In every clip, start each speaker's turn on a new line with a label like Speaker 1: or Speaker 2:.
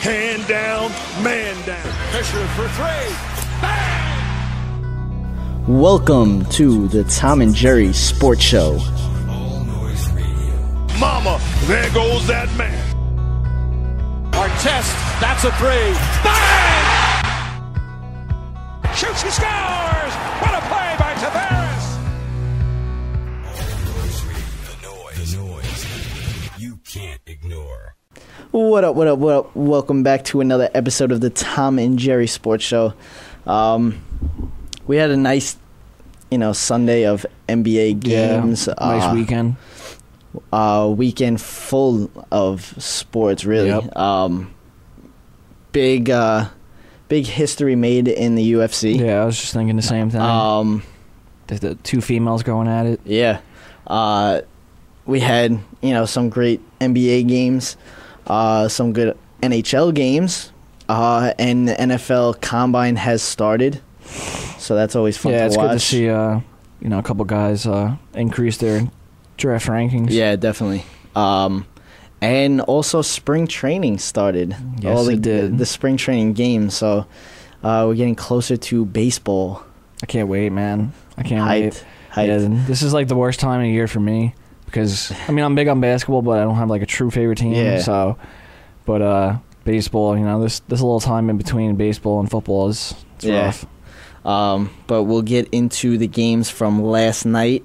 Speaker 1: Hand down, man down.
Speaker 2: Fisher for three. Bang!
Speaker 3: Welcome to the Tom and Jerry Sports Show.
Speaker 1: Mama, there goes that man.
Speaker 2: Artest, that's a three. Bang! Shoots, he scores! What a play by Tavares!
Speaker 4: The noise you can't ignore.
Speaker 3: What up, what up, what up? Welcome back to another episode of the Tom and Jerry Sports Show. We had a nice, Sunday of NBA games.
Speaker 5: Nice weekend.
Speaker 3: Weekend full of sports, really.
Speaker 5: Yep.
Speaker 3: Big history made in the UFC.
Speaker 5: Yeah, I was just thinking the same thing. The two females going at it.
Speaker 3: Yeah. We had, some great NBA games, some good NHL games, and the NFL Combine has started. So that's always fun to watch.
Speaker 5: Yeah, it's good to see, a couple guys increase their draft rankings.
Speaker 3: Yeah, definitely. And also spring training started.
Speaker 5: Yes, it did.
Speaker 3: The spring training games. So we're getting closer to baseball.
Speaker 5: I can't wait, man. I can't wait.
Speaker 3: Hyped.
Speaker 5: Yeah, this is like the worst time of the year for me because, I'm big on basketball, but I don't have like a true favorite team.
Speaker 3: Yeah.
Speaker 5: So, but baseball, this little time in between baseball and football it's rough.
Speaker 3: But we'll get into the games from last night.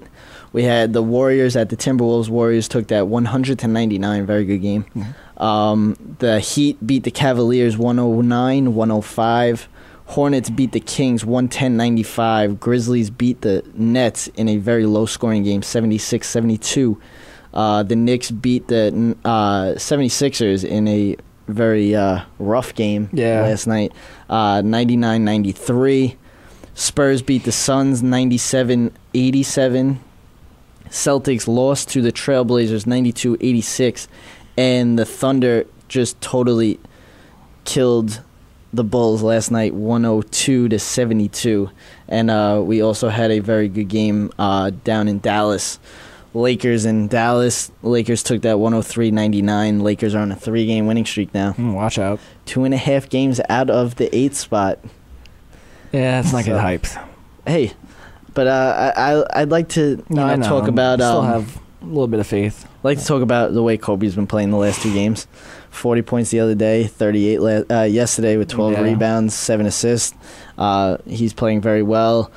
Speaker 3: We had the Warriors at the Timberwolves. Warriors took that 100-99. Very good game.
Speaker 5: Mm-hmm.
Speaker 3: The Heat beat the Cavaliers 109-105. Hornets beat the Kings 110-95. Grizzlies beat the Nets in a very low-scoring game, 76-72. The Knicks beat the 76ers in a very rough game last night, 99-93. Spurs beat the Suns 97-87. Celtics lost to the Trailblazers 92-86, and the Thunder just totally killed the Bulls last night 102-72. And we also had a very good game down in Dallas. Lakers in Dallas. Lakers took that 103-99. Lakers are on a 3-game winning streak now.
Speaker 5: Watch out.
Speaker 3: 2.5 games out of the 8th spot.
Speaker 5: Yeah, it's not getting hyped.
Speaker 3: Hey, but I'd like to talk about.
Speaker 5: Still have a little bit of faith.
Speaker 3: I'd like to talk about the way Kobe's been playing the last 2 games. 40 points the other day, 38 yesterday with 12 rebounds, 7 assists. He's playing very well.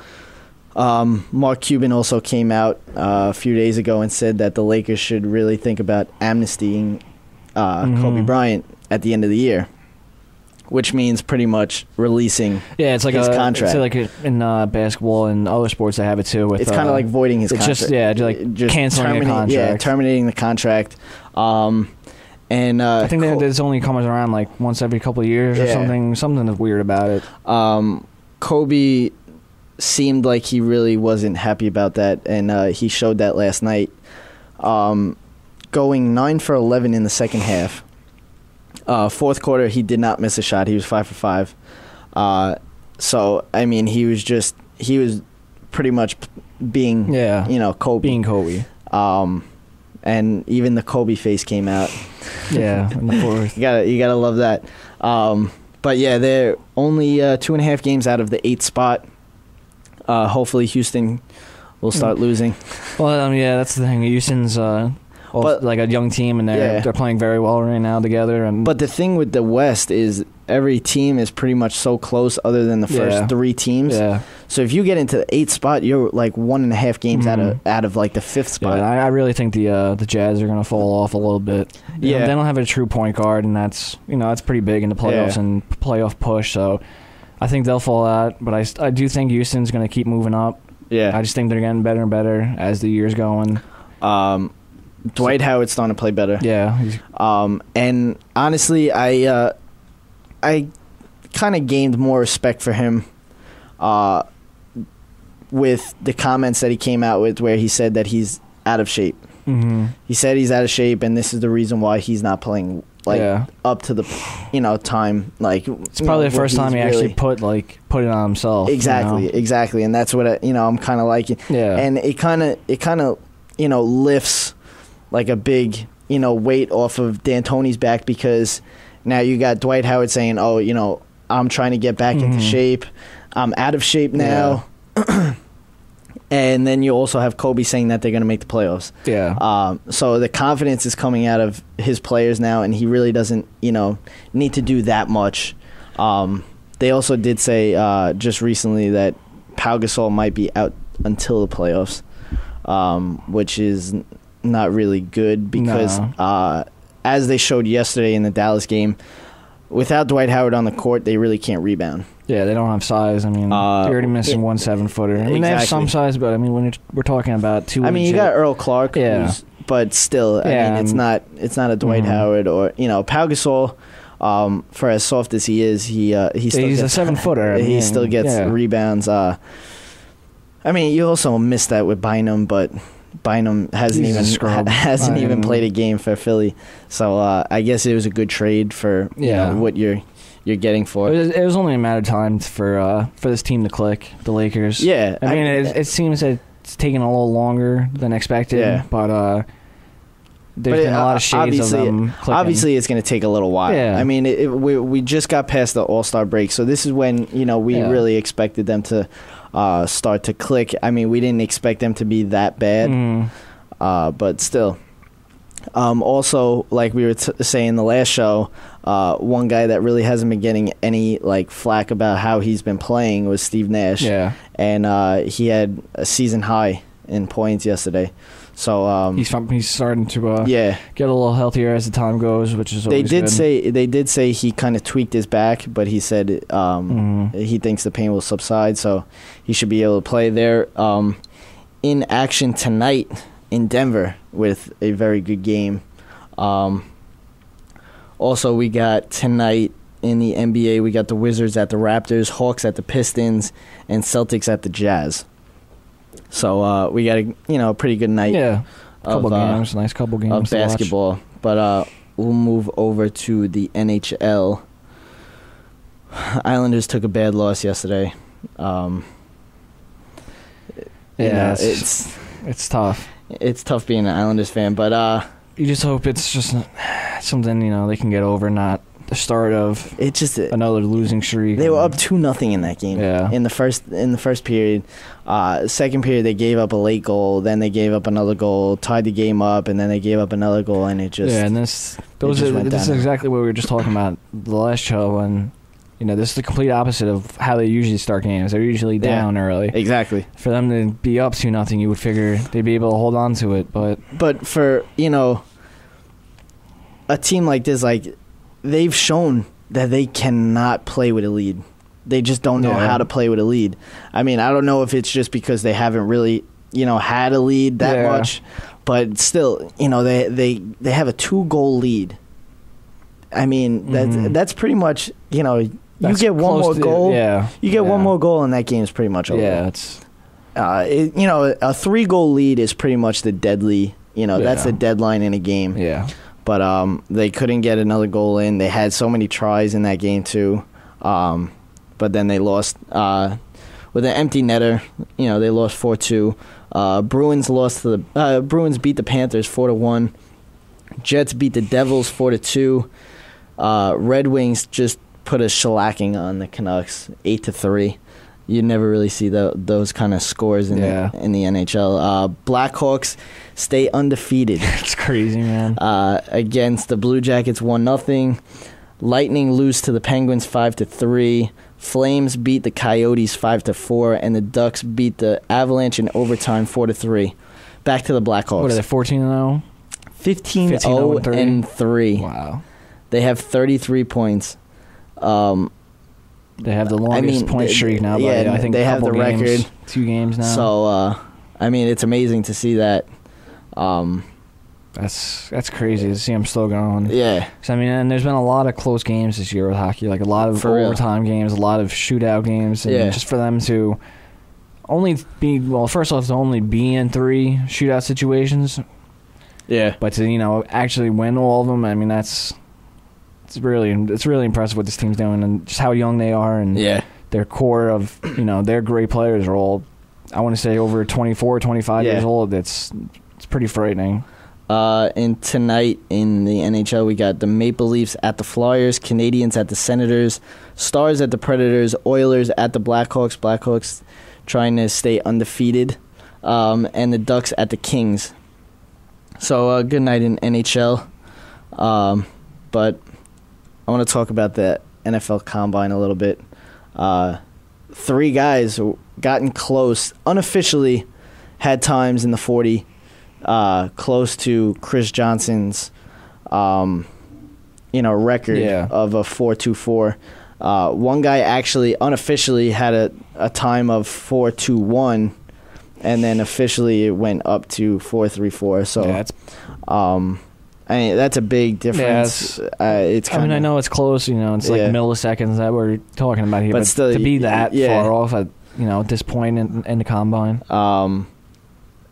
Speaker 3: Mark Cuban also came out a few days ago and said that the Lakers should really think about amnestying Kobe Bryant at the end of the year, which means pretty much releasing his contract.
Speaker 5: It's like in basketball and other sports, they have it too. With,
Speaker 3: it's kind of like voiding his contract.
Speaker 5: Just canceling a contract.
Speaker 3: Yeah, terminating the contract. And
Speaker 5: I think there's only comes around like once every couple of years or something. Something that's weird about it.
Speaker 3: Kobe seemed like he really wasn't happy about that, and he showed that last night. Going 9 for 11 in the second half. Fourth quarter, he did not miss a shot. He was 5 for 5. So he was pretty much being Kobe.
Speaker 5: Being Kobe.
Speaker 3: And even the Kobe face came out.
Speaker 5: Yeah, in the fourth.
Speaker 3: You gotta love that. But yeah, they're only 2.5 games out of the 8th spot. Hopefully Houston will start losing.
Speaker 5: Well, that's the thing. Houston's like a young team, and they're playing very well right now together.
Speaker 3: But the thing with the West is every team is pretty much so close, other than the first 3 teams.
Speaker 5: Yeah.
Speaker 3: So if you get into the 8th spot, you're like 1.5 games out of like the 5th spot.
Speaker 5: Yeah, I really think the Jazz are going to fall off a little bit. They don't have a true point guard, and that's that's pretty big in the playoffs and playoff push. So I think they'll fall out, but I do think Houston's going to keep moving up. Yeah, I just think they're getting better and better as the year's going.
Speaker 3: Dwight Howard's starting to play better.
Speaker 5: Yeah.
Speaker 3: And honestly, I kind of gained more respect for him with the comments that he came out with, where he said that he's out of shape.
Speaker 5: Mm-hmm.
Speaker 3: He said he's out of shape, and this is the reason why he's not playing up to the time. Like,
Speaker 5: it's probably the first time he actually put it on himself.
Speaker 3: Exactly, and that's what I'm kind of liking.
Speaker 5: Yeah,
Speaker 3: and it kind of lifts like a big weight off of D'Antoni's back, because Now you got Dwight Howard saying, "Oh, I'm trying to get back into shape. I'm out of shape now." Yeah. And then you also have Kobe saying that they're going to make the playoffs.
Speaker 5: Yeah.
Speaker 3: So the confidence is coming out of his players now, and he really doesn't, need to do that much. They also did say just recently that Pau Gasol might be out until the playoffs, which is not really good because as they showed yesterday in the Dallas game, without Dwight Howard on the court, they really can't rebound.
Speaker 5: Yeah, they don't have size. I mean, they're already missing 1 7-footer. I mean, they have some size, but I mean, when we're talking about two.
Speaker 3: I mean, you got Earl Clark, but still, I mean, it's not a Dwight Howard or Pau Gasol. For as soft as he is, he's
Speaker 5: a 7-footer.
Speaker 3: He still gets rebounds. I mean, you also missed that with Bynum, but Bynum hasn't even played a game for Philly. So I guess it was a good trade for what you're getting for it.
Speaker 5: It was only a matter of time for this team to click, the Lakers.
Speaker 3: Yeah,
Speaker 5: I mean, it seems that it's taken a little longer than expected, but there's been a lot of shades of them clicking.
Speaker 3: Obviously, it's going to take a little while.
Speaker 5: Yeah.
Speaker 3: I mean, we just got past the All-Star break, so this is when we really expected them to start to click. I mean, we didn't expect them to be that bad, but still. Also, like we were saying the last show, one guy that really hasn't been getting any flack about how he's been playing was Steve Nash.
Speaker 5: Yeah,
Speaker 3: and he had a season high in points yesterday. So
Speaker 5: he's starting to get a little healthier as the time goes, which is always good.
Speaker 3: They did say he kind of tweaked his back, but he said he thinks the pain will subside, so he should be able to play there. In action tonight in Denver with a very good game. Also, we got tonight in the NBA, we got the Wizards at the Raptors, Hawks at the Pistons, and Celtics at the Jazz. So we got a pretty good night.
Speaker 5: Yeah, nice couple games
Speaker 3: of basketball. But we'll move over to the NHL. Islanders took a bad loss yesterday.
Speaker 5: It's tough.
Speaker 3: It's tough being an Islanders fan, but
Speaker 5: you just hope it's just something they can get over, not the start of another losing streak.
Speaker 3: They were up 2-0 in that game.
Speaker 5: Yeah.
Speaker 3: In the first period, second period they gave up a late goal, then they gave up another goal, tied the game up, and then they gave up another goal, and it just
Speaker 5: and this is exactly what we were just talking about the last show, and this is the complete opposite of how they usually start games. They're usually down early.
Speaker 3: Exactly.
Speaker 5: For them to be up 2-0, you would figure they'd be able to hold on to it, but
Speaker 3: for a team like this, they've shown that they cannot play with a lead. They just don't know how to play with a lead. I mean, I don't know if it's just because they haven't really, had a lead that much, but still, they have a 2-goal lead. I mean, that's pretty much, you get one more goal. You get one more goal, and that game's pretty much over.
Speaker 5: Yeah, it's
Speaker 3: a 3-goal lead is pretty much the deadly. That's the deadline in a game.
Speaker 5: Yeah.
Speaker 3: But they couldn't get another goal in. They had so many tries in that game too, but then they lost with an empty netter. They lost 4-2. Bruins beat the Panthers 4-1. Jets beat the Devils 4-2. Red Wings just put a shellacking on the Canucks 8-3. You never really see those kind of scores in the NHL. Blackhawks stay undefeated.
Speaker 5: It's crazy, man.
Speaker 3: Against the Blue Jackets 1-0. Lightning lose to the Penguins 5-3. Flames beat the Coyotes 5-4, and the Ducks beat the Avalanche in overtime 4-3. Back to the Blackhawks.
Speaker 5: What are they, 14-0?
Speaker 3: 15-0-3.
Speaker 5: Wow.
Speaker 3: They have 33 points.
Speaker 5: They have the longest point streak now.
Speaker 3: Yeah,
Speaker 5: I think
Speaker 3: they have the record.
Speaker 5: 2 games now.
Speaker 3: So, it's amazing to see that.
Speaker 5: That's crazy to see them still going.
Speaker 3: Yeah.
Speaker 5: So, and there's been a lot of close games this year with hockey, a lot of overtime games, a lot of shootout games, and just for them to first off, to only be in 3 shootout situations.
Speaker 3: Yeah.
Speaker 5: But to actually win all of them, it's really impressive what this team's doing and just how young they are, and their core of their great players are all, I want to say, over 24, 25 years old. It's pretty frightening.
Speaker 3: And tonight in the NHL, we got the Maple Leafs at the Flyers, Canadiens at the Senators, Stars at the Predators, Oilers at the Blackhawks. Blackhawks trying to stay undefeated, and the Ducks at the Kings. So good night in NHL. But I want to talk about the NFL Combine a little bit. 3 guys gotten close, unofficially had times in the 40, close to Chris Johnson's, record of a 4.24. One guy actually unofficially had a time of 4.21, and then officially it went up to 4.34. So, that's a big difference.
Speaker 5: I know it's close. It's like milliseconds that we're talking about here, but still, to be that far off at this point in the combine.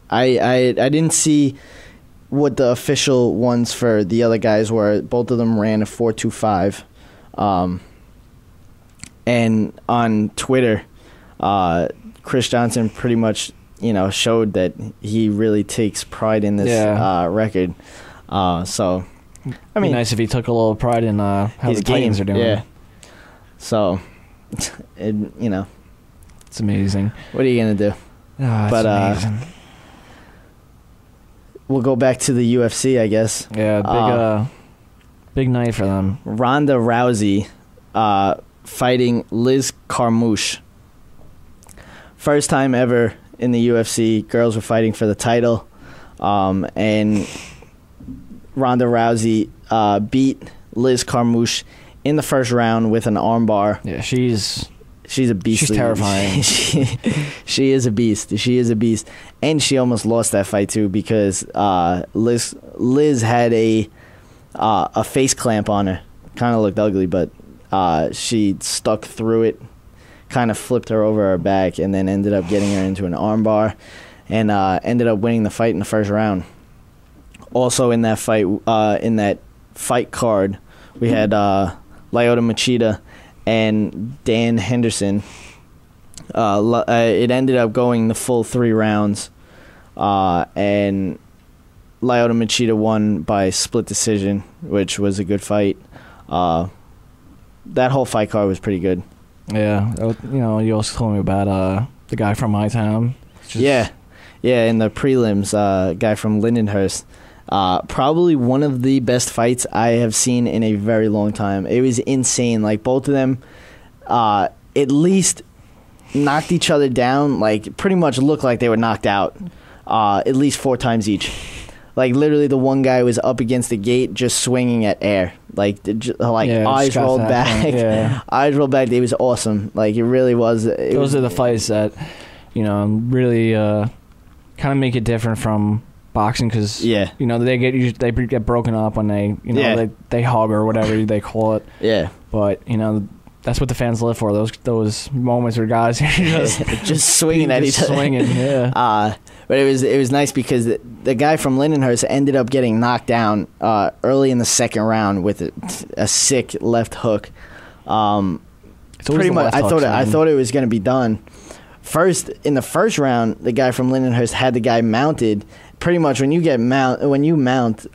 Speaker 3: I didn't see what the official ones for the other guys were. Both of them ran a 4.25. And on Twitter, Chris Johnson pretty much, showed that he really takes pride in this record. So, I mean,
Speaker 5: nice if he took a little pride in how the Titans are doing.
Speaker 3: Yeah. So,
Speaker 5: it's amazing.
Speaker 3: What are you gonna do?
Speaker 5: It's amazing.
Speaker 3: We'll go back to the UFC, I guess.
Speaker 5: Yeah, big night for them.
Speaker 3: Ronda Rousey fighting Liz Carmouche. First time ever in the UFC, girls were fighting for the title, and Ronda Rousey beat Liz Carmouche in the first round with an armbar.
Speaker 5: Yeah, she's
Speaker 3: a beast.
Speaker 5: She's terrifying.
Speaker 3: She is a beast. She is a beast. And she almost lost that fight, too, because Liz had a face clamp on her. Kind of looked ugly, but she stuck through it, kind of flipped her over her back, and then ended up getting her into an armbar, and ended up winning the fight in the first round. Also in that fight card, we had Lyoto Machida and Dan Henderson. It ended up going the full 3 rounds, and Lyoto Machida won by split decision, which was a good fight. That whole fight card was pretty good.
Speaker 5: Yeah, you also told me about the guy from my town.
Speaker 3: Yeah, in the prelims, guy from Lindenhurst. Probably one of the best fights I have seen in a very long time. It was insane. Like, both of them at least knocked each other down. Like, pretty much looked like they were knocked out at least 4 times each. Like, literally the one guy was up against the gate just swinging at air. Eyes rolled back. Yeah. Eyes rolled back. It was awesome. Like, it really was.
Speaker 5: Those are the fights that, really kind of make it different from boxing, because they get broken up when they hug or whatever they call it.
Speaker 3: Yeah.
Speaker 5: But that's what the fans live for. Those moments where guys are
Speaker 3: just swinging at each other.
Speaker 5: Swinging, yeah.
Speaker 3: But it was nice because the guy from Lindenhurst ended up getting knocked down early in the second round with a sick left hook. Pretty much, I thought it was going to be done. In the first round, the guy from Lindenhurst had the guy mounted. Pretty much, when you mount,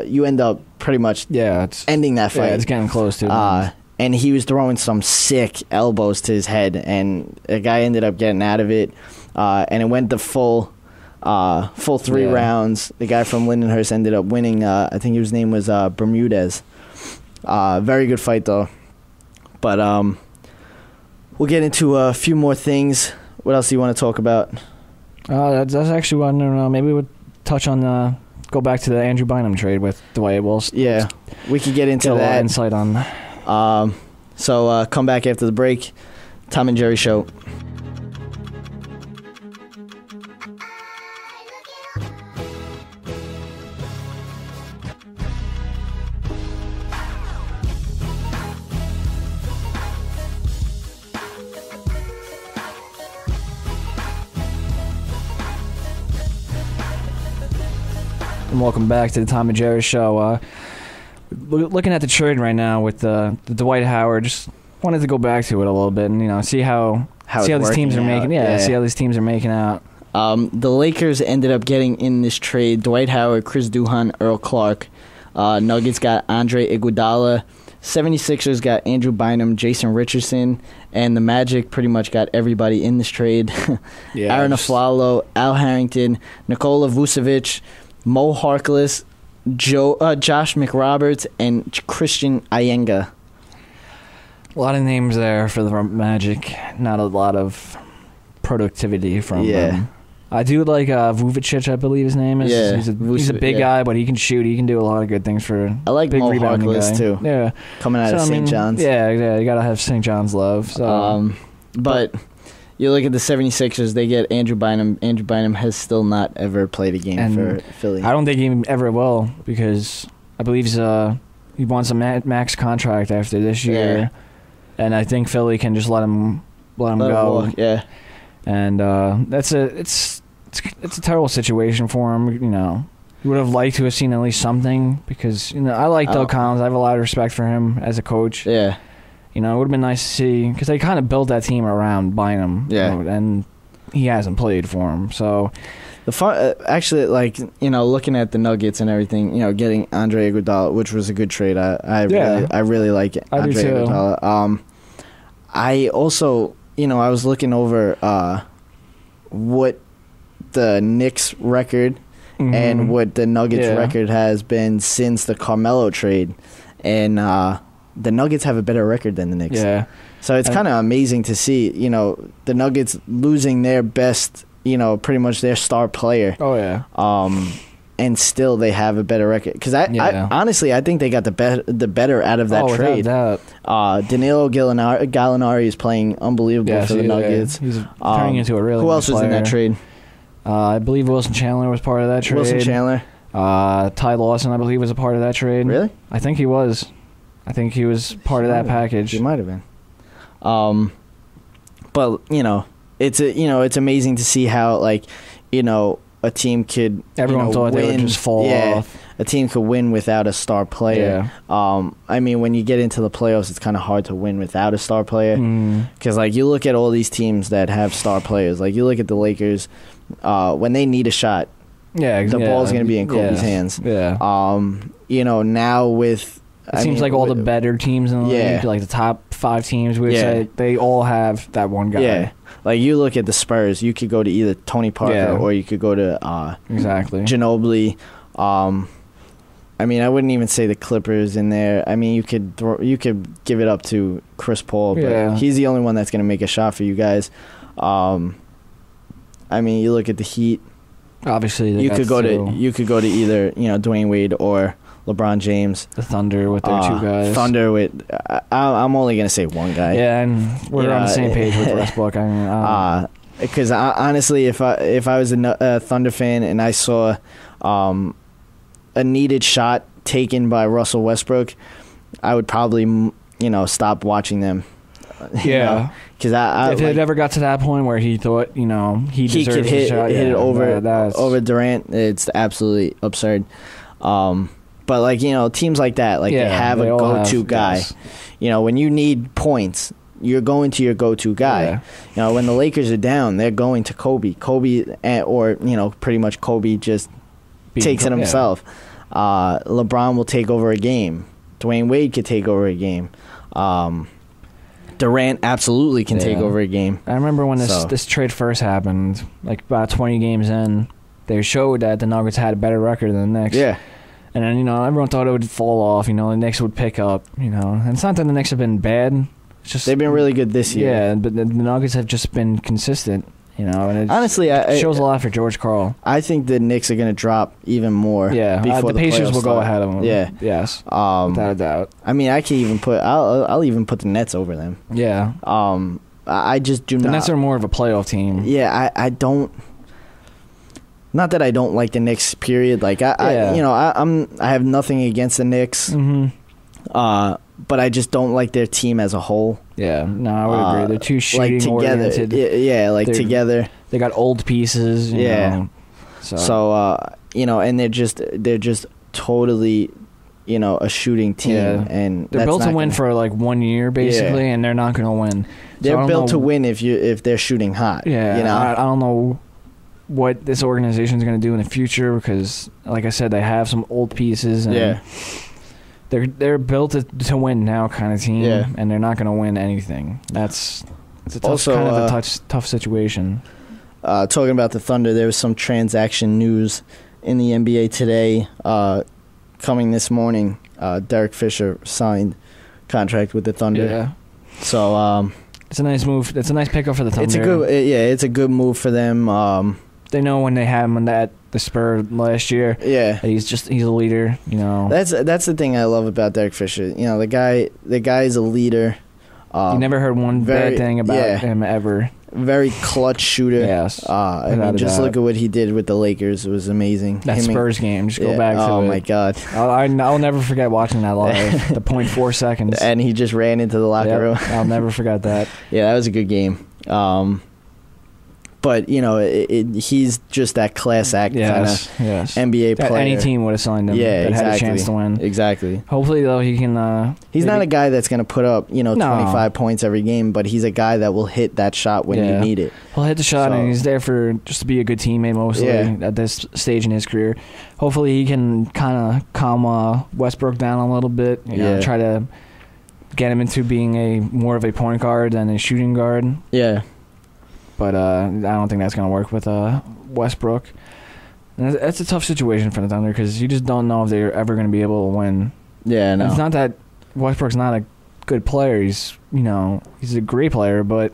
Speaker 3: you end up pretty much ending that fight.
Speaker 5: Yeah, it's getting close to.
Speaker 3: And he was throwing some sick elbows to his head, and the guy ended up getting out of it, and it went the full 3 rounds. The guy from Lindenhurst ended up winning. I think his name was Bermudez. Very good fight, though. But we'll get into a few more things. What else do you want to talk about?
Speaker 5: That's actually what I don't know. Maybe we'll touch on go back to the Andrew Bynum trade with Dwight Wills.
Speaker 3: Yeah, we could get into that.
Speaker 5: Insight on.
Speaker 3: So come back after the break. Tom and Jerry Show.
Speaker 5: And welcome back to the Tom and Jerry Show. Looking at the trade right now with the Dwight Howard, just wanted to go back to it a little bit and see how these teams are making. See how these teams are making out.
Speaker 3: The Lakers ended up getting in this trade Dwight Howard, Chris Duhon, Earl Clark. Nuggets got Andre Iguodala. 76ers got Andrew Bynum, Jason Richardson, and the Magic pretty much got everybody in this trade. Aaron Aflalo, Al Harrington, Nikola Vucevic, Mo Harkless, Josh McRoberts, and Christian Iyenga.
Speaker 5: A lot of names there for the Magic. Not a lot of productivity from them. I do like Vujicic, I believe his name is.
Speaker 3: Yeah,
Speaker 5: he's a big guy, but he can shoot. He can do a lot of good things for.
Speaker 3: I like
Speaker 5: big
Speaker 3: Mo
Speaker 5: rebounding
Speaker 3: Harkless
Speaker 5: guy.
Speaker 3: too.
Speaker 5: Yeah,
Speaker 3: coming out of St. John's.
Speaker 5: Yeah, you gotta have St. John's love. So.
Speaker 3: But you look at the 76ers, they get Andrew Bynum. Andrew Bynum has still not ever played a game for Philly.
Speaker 5: I don't think he ever will because I believe he wants a max contract after this year, and I think Philly can just let him go.
Speaker 3: Walk, yeah.
Speaker 5: And it's a terrible situation for him. You know, you would have liked to have seen at least something because I like Doug Collins. I have a lot of respect for him as a coach.
Speaker 3: Yeah.
Speaker 5: You know, it would have been nice to see because they kind of built that team around Bynum.
Speaker 3: Yeah.
Speaker 5: And he hasn't played for him. So
Speaker 3: the fun, actually, looking at the Nuggets and everything, getting Andre Iguodala, which was a good trade. I really like it. Andre Iguodala. I also. I was looking over what the Knicks record and what the Nuggets record has been since the Carmelo trade. And the Nuggets have a better record than the Knicks.
Speaker 5: Yeah.
Speaker 3: So it's kind of amazing to see, the Nuggets losing their best, pretty much their star player.
Speaker 5: Oh, yeah.
Speaker 3: And still they have a better record. Because I honestly, I think they got the better out of that trade. Danilo Gallinari is playing unbelievable for the Nuggets.
Speaker 5: He's turning into a really
Speaker 3: Who else was in that trade?
Speaker 5: I believe Wilson Chandler was part of that trade.
Speaker 3: Wilson Chandler.
Speaker 5: Ty Lawson, I believe, was a part of that trade.
Speaker 3: Really?
Speaker 5: I think he was. I think he was part of that package.
Speaker 3: He might have been. But it's amazing to see how a team could
Speaker 5: everyone thought
Speaker 3: win.
Speaker 5: They would just fall off.
Speaker 3: A team could win without a star player. I mean, when you get into the playoffs, it's kind of hard to win without a star player. Because you look at all these teams that have star players. You look at the Lakers, when they need a shot, the ball's going to be in Kobe's hands.
Speaker 5: Yeah.
Speaker 3: Now with
Speaker 5: it seems like all the better teams in the league, like the top 5 teams, we would say they all have that one guy.
Speaker 3: Yeah. You look at the Spurs, you could go to either Tony Parker or you could go to
Speaker 5: exactly
Speaker 3: Ginobili. I mean, I wouldn't even say the Clippers in there. I mean, you could give it up to Chris Paul, but he's the only one that's going to make a shot for you guys. I mean, you look at the Heat.
Speaker 5: Obviously,
Speaker 3: you could go to either Dwayne Wade or LeBron James.
Speaker 5: The Thunder with their 2 guys.
Speaker 3: Thunder with I'm only gonna say one guy.
Speaker 5: Yeah, and we're on the same page with Westbrook. I mean,
Speaker 3: because honestly, if I was a Thunder fan and I saw a needed shot taken by Russell Westbrook, I would probably stop watching them.
Speaker 5: Yeah,
Speaker 3: because
Speaker 5: if it ever got to that point where he thought he deserved
Speaker 3: could hit it over Durant, it's absolutely absurd. But teams like that, they have a go-to guy. Yes. When you need points, you're going to your go-to guy. Yeah. When the Lakers are down, they're going to Kobe. Pretty much Kobe just takes it himself. LeBron will take over a game. Dwayne Wade could take over a game. Durant absolutely can take over a game.
Speaker 5: I remember when this trade first happened, about 20 games in, they showed that the Nuggets had a better record than the Knicks. Yeah. And then, everyone thought it would fall off, the Knicks would pick up, And it's not that the Knicks have been bad. It's just
Speaker 3: they've been really good this year.
Speaker 5: Yeah, but the Nuggets have just been consistent, And it
Speaker 3: honestly, it
Speaker 5: shows a lot for George Karl.
Speaker 3: I think the Knicks are going to drop even more.
Speaker 5: Yeah,
Speaker 3: before
Speaker 5: the Pacers will go ahead of them.
Speaker 3: Yeah.
Speaker 5: Yes. Without a doubt.
Speaker 3: I mean, I can even I'll even put the Nets over them.
Speaker 5: Yeah.
Speaker 3: I just do not.
Speaker 5: The Nets are more of a playoff team.
Speaker 3: Yeah, I don't. Not that I don't like the Knicks. Period. I have nothing against the Knicks. But I just don't like their team as a whole.
Speaker 5: Yeah, no, I would agree. They're too shooting oriented.
Speaker 3: Together.
Speaker 5: They got old pieces. You know,
Speaker 3: and they're just totally, a shooting team, and
Speaker 5: they're built to win for 1 year basically, and they're not going to win.
Speaker 3: They're built to win if they're shooting hot.
Speaker 5: Yeah, I don't know what this organization is going to do in the future because, like I said, they have some old pieces. And they're built to win now kind of team, and they're not going to win anything. It's a tough, kind of a tough situation.
Speaker 3: Talking about the Thunder, there was some transaction news in the NBA today. Coming this morning, Derek Fisher signed contract with the Thunder.
Speaker 5: Yeah.
Speaker 3: So
Speaker 5: it's a nice move. It's a nice pickup for the Thunder.
Speaker 3: It's a good move for them.
Speaker 5: They know when they had him at the Spurs last year.
Speaker 3: Yeah,
Speaker 5: he's a leader. You know,
Speaker 3: that's the thing I love about Derek Fisher. You know, the guy is a leader.
Speaker 5: You never heard one bad thing about him ever.
Speaker 3: Very clutch shooter.
Speaker 5: Yes.
Speaker 3: I mean, just look at what he did with the Lakers. It was amazing.
Speaker 5: That Spurs game. Just go back to it.
Speaker 3: Oh, my God.
Speaker 5: I'll never forget watching that live. The 0.4 seconds.
Speaker 3: And he just ran into the locker room.
Speaker 5: I'll never forget that.
Speaker 3: Yeah, that was a good game. But, you know, he's just that class act kind of NBA player.
Speaker 5: Any team would have signed him that had a chance to win.
Speaker 3: Exactly.
Speaker 5: Hopefully, though, he can...
Speaker 3: he's not a guy that's going to put up, 25 points every game, but he's a guy that will hit that shot when you need it.
Speaker 5: He'll hit the shot, and he's there for just to be a good teammate mostly at this stage in his career. Hopefully, he can kind of calm Westbrook down a little bit, try to get him into being more of a point guard than a shooting guard.
Speaker 3: Yeah.
Speaker 5: But I don't think that's going to work with Westbrook. And that's a tough situation for the Thunder because you just don't know if they're ever going to be able to win.
Speaker 3: Yeah, no.
Speaker 5: It's not that Westbrook's not a good player. He's a great player, but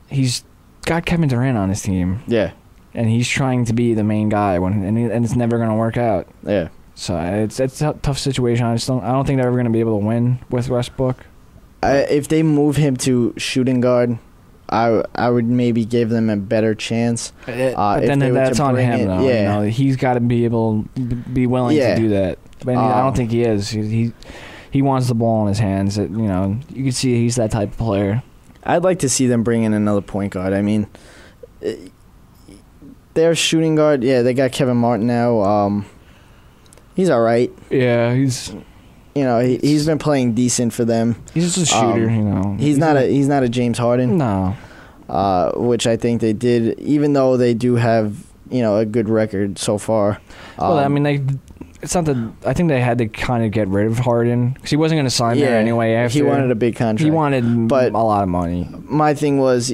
Speaker 5: he's got Kevin Durant on his team.
Speaker 3: Yeah.
Speaker 5: And he's trying to be the main guy, and it's never going to work out.
Speaker 3: Yeah.
Speaker 5: So it's a tough situation. I don't think they're ever going to be able to win with Westbrook.
Speaker 3: If they move him to shooting guard, I would maybe give them a better chance.
Speaker 5: But then that's on him, though.
Speaker 3: Yeah.
Speaker 5: He's got to be willing to do that. But I don't think he is. He wants the ball in his hands. You can see he's that type of player.
Speaker 3: I'd like to see them bring in another point guard. I mean, their shooting guard, they got Kevin Martin now. He's all right.
Speaker 5: Yeah, he's...
Speaker 3: he's been playing decent for them.
Speaker 5: He's just a shooter,
Speaker 3: He's not a James Harden.
Speaker 5: No.
Speaker 3: Which I think they did, even though they do have, a good record so far.
Speaker 5: Well, I mean, it's not that... I think they had to kind of get rid of Harden because he wasn't going to sign there anyway after.
Speaker 3: He wanted a big contract.
Speaker 5: He wanted a lot of money.
Speaker 3: My thing was,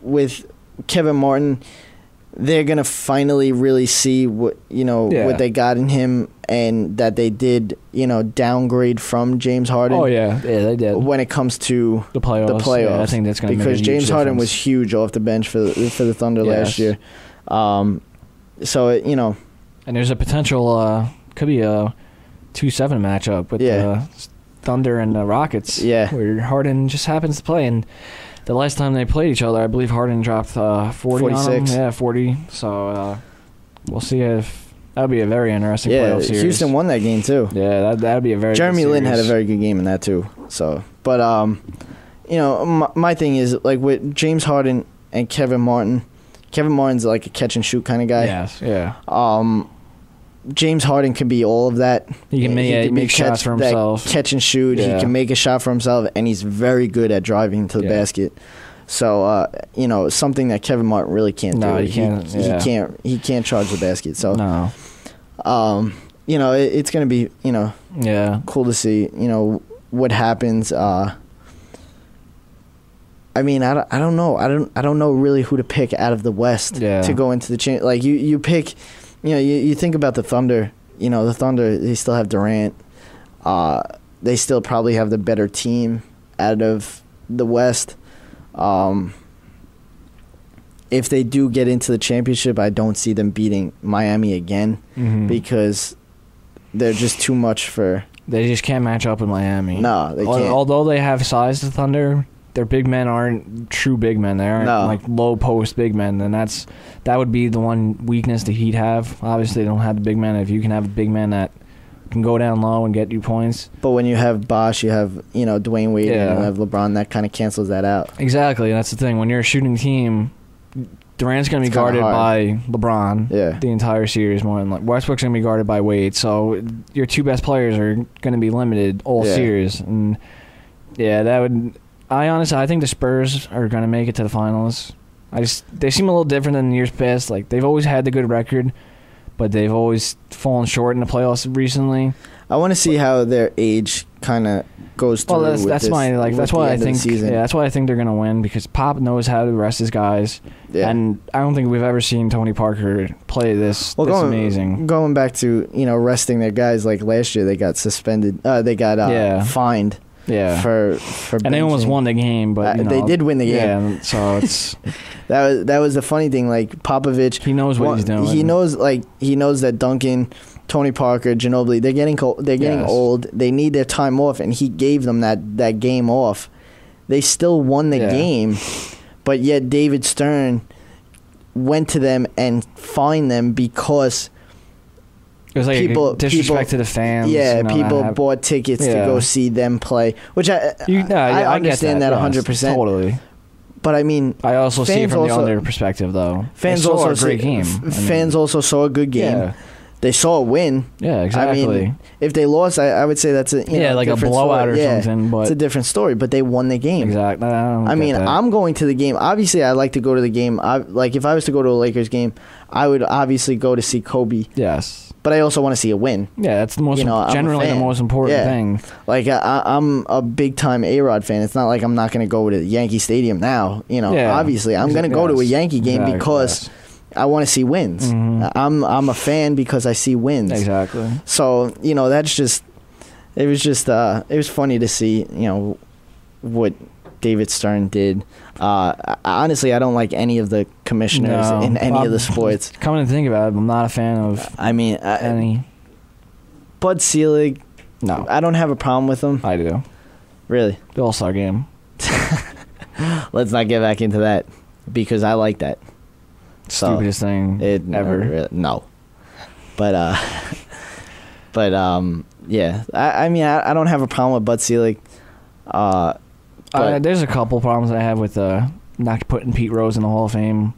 Speaker 3: with Kevin Martin, they're going to finally really see what they got in him and that they did, downgrade from James Harden.
Speaker 5: Oh, yeah, they did.
Speaker 3: When it comes to
Speaker 5: the playoffs. Yeah, I think that's going to make a huge
Speaker 3: James Harden
Speaker 5: difference.
Speaker 3: was huge off the bench for the Thunder last year. So,
Speaker 5: And there's a potential, could be a 2-7 matchup with the Thunder and the Rockets.
Speaker 3: Yeah.
Speaker 5: Where Harden just happens to play. And the last time they played each other, I believe Harden dropped 40 on him. Yeah, 40. So we'll see if... That would be a very interesting playoff series.
Speaker 3: Houston won that game, too.
Speaker 5: Yeah, that would be a very
Speaker 3: Jeremy
Speaker 5: good
Speaker 3: Lin
Speaker 5: series.
Speaker 3: had a very good game in that, too. So, but, my thing is, like, with James Harden and Kevin Martin's like a catch-and-shoot kind of guy.
Speaker 5: Yes, yeah.
Speaker 3: James Harden can be all of that.
Speaker 5: He can make shots for himself.
Speaker 3: Catch and shoot.
Speaker 5: Yeah.
Speaker 3: He can make a shot for himself, and he's very good at driving to the basket. So, something that Kevin Martin really can't do.
Speaker 5: No, he can't.
Speaker 3: He can't charge the basket. So,
Speaker 5: no.
Speaker 3: It's going to be, cool to see, what happens. I mean, I don't know. I don't know really who to pick out of the West to go into the like you pick, you think about the Thunder. The Thunder, they still have Durant. They still probably have the better team out of the West. If they do get into the championship, I don't see them beating Miami again because they're just too much for...
Speaker 5: They just can't match up with Miami.
Speaker 3: No, they can't.
Speaker 5: Although they have size, the Thunder, their big men aren't true big men. They aren't like low post big men, and that would be the one weakness the Heat have. Obviously, they don't have the big men. If you can have a big man that can go down low and get you points.
Speaker 3: But when you have Bosh, you have Dwayne Wade, and you have LeBron, that kind of cancels that out.
Speaker 5: Exactly, that's the thing. When you're a shooting team, Durant's going to be guarded by LeBron the entire series more than Westbrook's going to be guarded by Wade. So your two best players are going to be limited all series. And that would... I think the Spurs are going to make it to the finals. They seem a little different than years past. Like, they've always had the good record, but they've always fallen short in the playoffs recently.
Speaker 3: I want to see how their age kind of goes through.
Speaker 5: Well, that's why I think that's why I think they're gonna win, because Pop knows how to rest his guys, and I don't think we've ever seen Tony Parker play this amazing.
Speaker 3: Going back to resting their guys, like last year they got suspended. They got fined.
Speaker 5: Yeah,
Speaker 3: for
Speaker 5: and they almost won the game, but
Speaker 3: they did win the game.
Speaker 5: Yeah, so it's
Speaker 3: that was the funny thing. Like Popovich,
Speaker 5: he knows what he's doing.
Speaker 3: He knows that Duncan, Tony Parker, Ginobili, they're getting old. They need their time off, and he gave them that game off. They still won the game, but yet David Stern went to them and fined them because
Speaker 5: it was like disrespect to the fans.
Speaker 3: Yeah, people bought tickets to go see them play, which I understand that 100%.
Speaker 5: Totally.
Speaker 3: But I mean,
Speaker 5: I also see it from the other perspective, though.
Speaker 3: Fans
Speaker 5: saw
Speaker 3: also
Speaker 5: a great game.
Speaker 3: Fans also saw a good game.
Speaker 5: Yeah.
Speaker 3: They saw a win.
Speaker 5: Yeah, exactly.
Speaker 3: I mean, if they lost, I would say that's
Speaker 5: like a blowout or something. But
Speaker 3: it's a different story. But they won the game.
Speaker 5: Exactly.
Speaker 3: I mean, I'm going to the game. Obviously, I like to go to the game. If I was to go to a Lakers game, I would obviously go to see Kobe.
Speaker 5: Yes.
Speaker 3: But I also want to see a win.
Speaker 5: Yeah, that's the most generally the most important thing.
Speaker 3: Like I'm a big time A-Rod fan. It's not like I'm not going to go to Yankee Stadium now. Obviously I'm going to go to a Yankee game because I want to see wins. Mm-hmm. I'm a fan because I see wins.
Speaker 5: Exactly.
Speaker 3: So that's just it was funny to see what David Stern did. Honestly, I don't like any of the commissioners in any of the sports.
Speaker 5: Coming to think about it, I'm not a fan of any.
Speaker 3: Bud Selig,
Speaker 5: no.
Speaker 3: I don't have a problem with him.
Speaker 5: I do.
Speaker 3: Really?
Speaker 5: The All-Star game.
Speaker 3: Let's not get back into that because I like that.
Speaker 5: Stupidest thing ever.
Speaker 3: No. But yeah. I mean, I don't have a problem with Bud Selig.
Speaker 5: There's a couple problems I have with not putting Pete Rose in the Hall of Fame.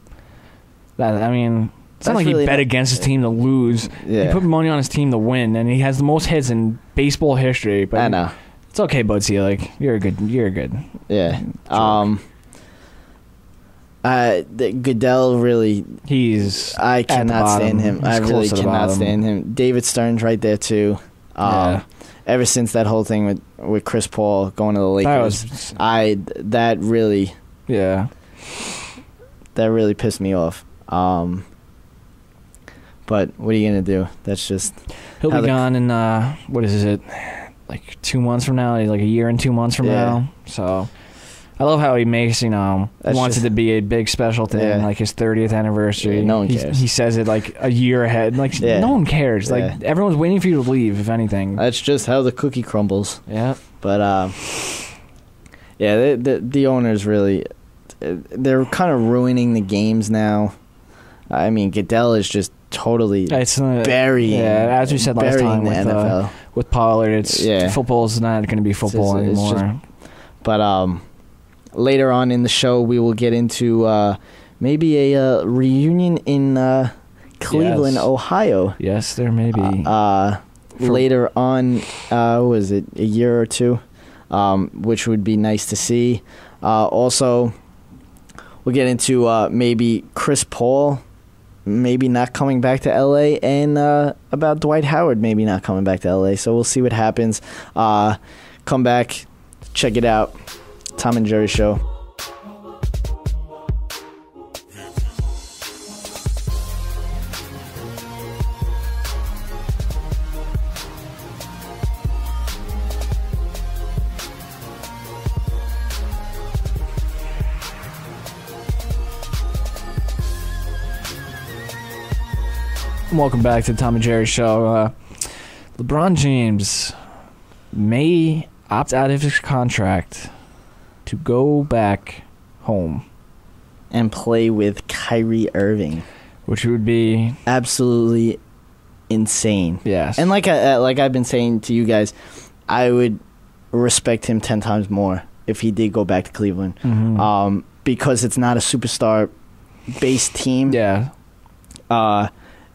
Speaker 5: It's not like he bet against his team to lose. Yeah. He put money on his team to win, and he has the most hits in baseball history. But
Speaker 3: I know.
Speaker 5: It's okay, Bud Selig. You're good.
Speaker 3: Yeah. Goodell really. I cannot stand him. I really cannot stand him. David Stern's right there too. Ever since that whole thing with Chris Paul going to the Lakers, that really pissed me off. But what are you gonna do? That's just
Speaker 5: he'll be gone in what is it? Like 2 months from now, like a year and 2 months from now. So I love how he makes wants it to be a big special thing, like his 30th anniversary.
Speaker 3: Yeah, no one cares.
Speaker 5: He says it like a year ahead. Like no one cares. Like everyone's waiting for you to leave. If anything,
Speaker 3: that's just how the cookie crumbles.
Speaker 5: Yeah.
Speaker 3: But the owners really, they're kind of ruining the games now. I mean, Goodell is just totally burying.
Speaker 5: Yeah, as we said last time
Speaker 3: the NFL.
Speaker 5: With Pollard, football is not going to be football anymore.
Speaker 3: But later on in the show, we will get into maybe a reunion in Cleveland, Ohio.
Speaker 5: Yes, there may be.
Speaker 3: Later on, was it a year or two? Which would be nice to see. Also, we'll get into maybe Chris Paul maybe not coming back to LA, and about Dwight Howard maybe not coming back to LA. So we'll see what happens. Come back, check it out. Tom and Jerry Show.
Speaker 5: Welcome back to the Tom and Jerry Show. LeBron James may opt out of his contract to go back home
Speaker 3: and play with Kyrie Irving,
Speaker 5: which would be
Speaker 3: absolutely insane.
Speaker 5: Yes,
Speaker 3: and like I've been saying to you guys, I would respect him 10 times more if he did go back to Cleveland, because it's not a superstar-based team.
Speaker 5: Yeah.